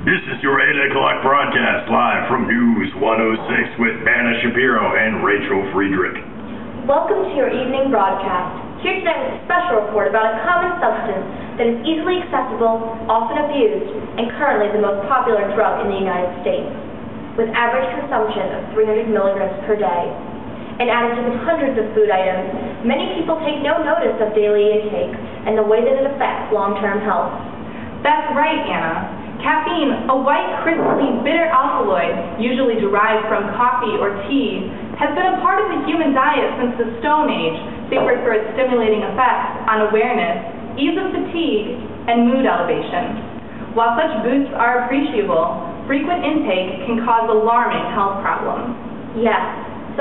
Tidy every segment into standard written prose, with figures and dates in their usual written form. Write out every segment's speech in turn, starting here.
This is your 8 o'clock broadcast live from News 106 with Anna Shapiro and Rachel Friedrich. Welcome to your evening broadcast. Here tonight with a special report about a common substance that is easily accessible, often abused, and currently the most popular drug in the United States, with average consumption of 300 milligrams per day. And added to the hundreds of food items, many people take no notice of daily intake and the way that it affects long-term health. That's right, Anna. Caffeine, a white, crystalline, bitter alkaloid, usually derived from coffee or tea, has been a part of the human diet since the Stone Age, favored for its stimulating effects on awareness, ease of fatigue, and mood elevation. While such boosts are appreciable, frequent intake can cause alarming health problems. Yes,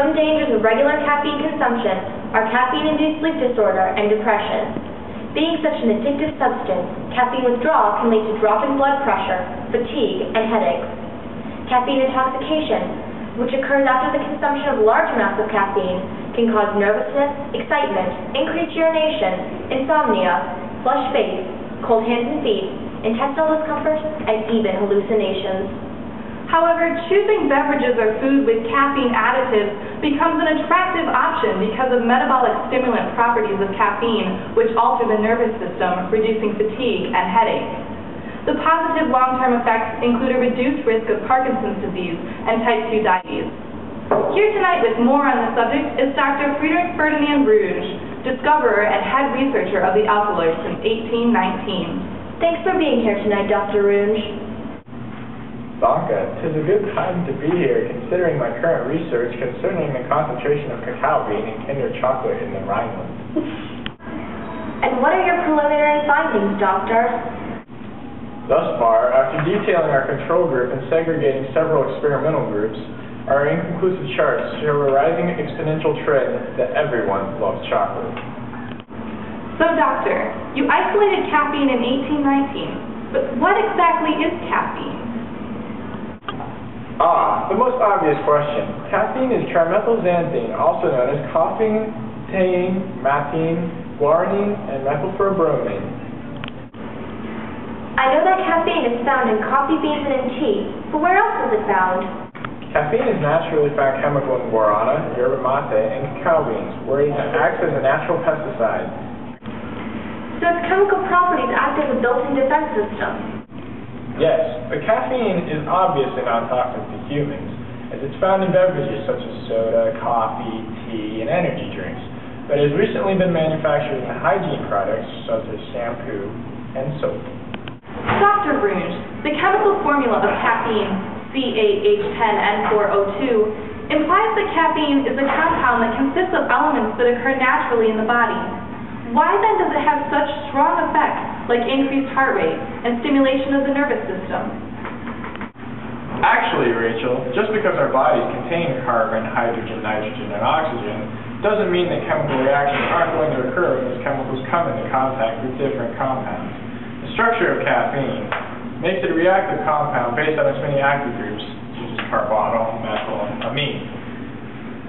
some dangers of regular caffeine consumption are caffeine-induced sleep disorder and depression. Being such an addictive substance, caffeine withdrawal can lead to drop in blood pressure, fatigue, and headaches. Caffeine intoxication, which occurs after the consumption of large amounts of caffeine, can cause nervousness, excitement, increased urination, insomnia, flushed face, cold hands and feet, intestinal discomfort, and even hallucinations. However, choosing beverages or food with caffeine additives becomes an attractive option because of metabolic stimulant properties of caffeine, which alter the nervous system, reducing fatigue and headache. The positive long-term effects include a reduced risk of Parkinson's disease and type 2 diabetes. Here tonight with more on the subject is Dr. Friedrich Ferdinand Rouge, discoverer and head researcher of the alkaloid since 1819. Thanks for being here tonight, Dr. Rouge. Danke, 'tis a good time to be here considering my current research concerning the concentration of cacao bean in Kinder chocolate in the Rhineland. And what are your preliminary findings, Doctor? Thus far, after detailing our control group and segregating several experimental groups, our inconclusive charts show a rising exponential trend that everyone loves chocolate. So, Doctor, you isolated caffeine in 1819, but what exactly is caffeine? The most obvious question. Caffeine is trimethylxanthine, also known as coffee, theine, mathine, guarine, and methylphenbromine. I know that caffeine is found in coffee beans and in tea, but where else is it found? Caffeine is naturally found chemical in guarana, yerba mate, and cacao beans, where it acts as a natural pesticide. So its chemical properties act as a built-in defense system. Yes, but caffeine is obviously non-toxic to humans, as it's found in beverages such as soda, coffee, tea, and energy drinks, but has recently been manufactured in hygiene products such as shampoo and soap. Dr. Rouge, the chemical formula of caffeine, CaH10N4O2, implies that caffeine is a compound that consists of elements that occur naturally in the body. Why then does it have such strong effects like increased heart rate and stimulation of the nervous system? Actually, Rachel, just because our bodies contain carbon, hydrogen, nitrogen, and oxygen doesn't mean that chemical reactions aren't going to occur when those chemicals come into contact with different compounds. The structure of caffeine makes it a reactive compound based on its many active groups, such as carbonyl, methyl, and amine,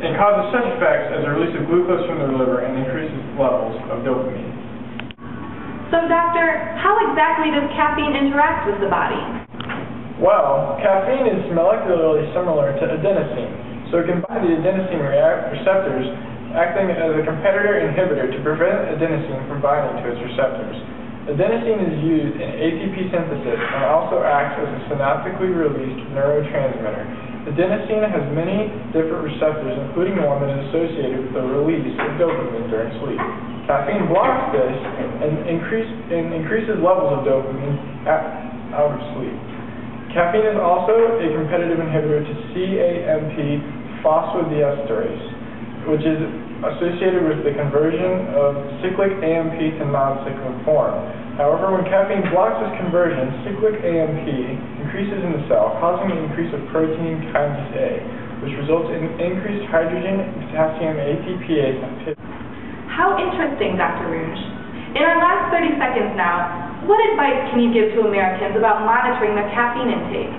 and causes such effects as the release of glucose from the liver and increases levels of dopamine. So, Doctor, how exactly does caffeine interact with the body? Well, caffeine is molecularly similar to adenosine, so it can bind the adenosine receptors, acting as a competitor inhibitor to prevent adenosine from binding to its receptors. Adenosine is used in ATP synthesis and also acts as a synaptically released neurotransmitter. Adenosine has many different receptors, including one that is associated with the release of dopamine during sleep. Caffeine blocks this and increases levels of dopamine out of sleep. Caffeine is also a competitive inhibitor to CAMP phosphodiesterase, which is associated with the conversion of cyclic AMP to non-cyclic form. However, when caffeine blocks this conversion, cyclic AMP increases in the cell, causing an increase of protein kinase A, which results in increased hydrogen and potassium ATPase activity. How interesting, Dr. Rouge. In our last 30 seconds now, what advice can you give to Americans about monitoring their caffeine intake?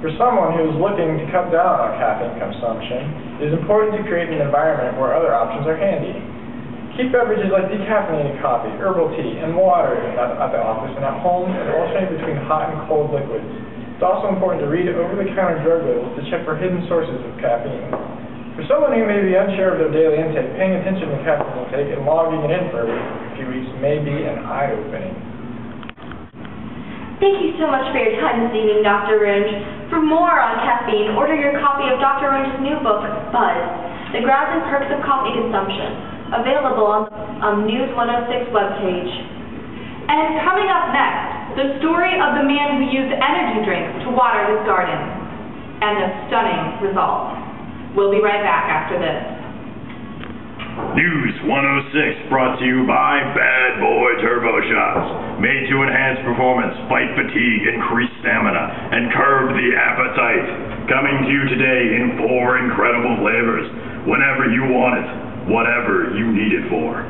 For someone who is looking to cut down on caffeine consumption, it is important to create an environment where other options are handy. Keep beverages like decaffeinated coffee, herbal tea, and water at the office and at home, and alternate between hot and cold liquids. It's also important to read over-the-counter drug labels to check for hidden sources of caffeine. For someone who may be unsure of their daily intake, paying attention to caffeine intake and logging it in for a few weeks may be an eye-opening. Thank you so much for your time this evening, Dr. Runge. For more on caffeine, order your copy of Dr. Runge's new book, Buzz, The Grounds and Perks of Coffee Consumption, available on News 106 webpage. And coming up next, the story of the man who used energy drinks to water his garden, and the stunning result. We'll be right back after this. News 106 brought to you by Bad Boy Turbo Shots. Made to enhance performance, fight fatigue, increase stamina, and curb the appetite. Coming to you today in 4 incredible flavors. Whenever you want it, whatever you need it for.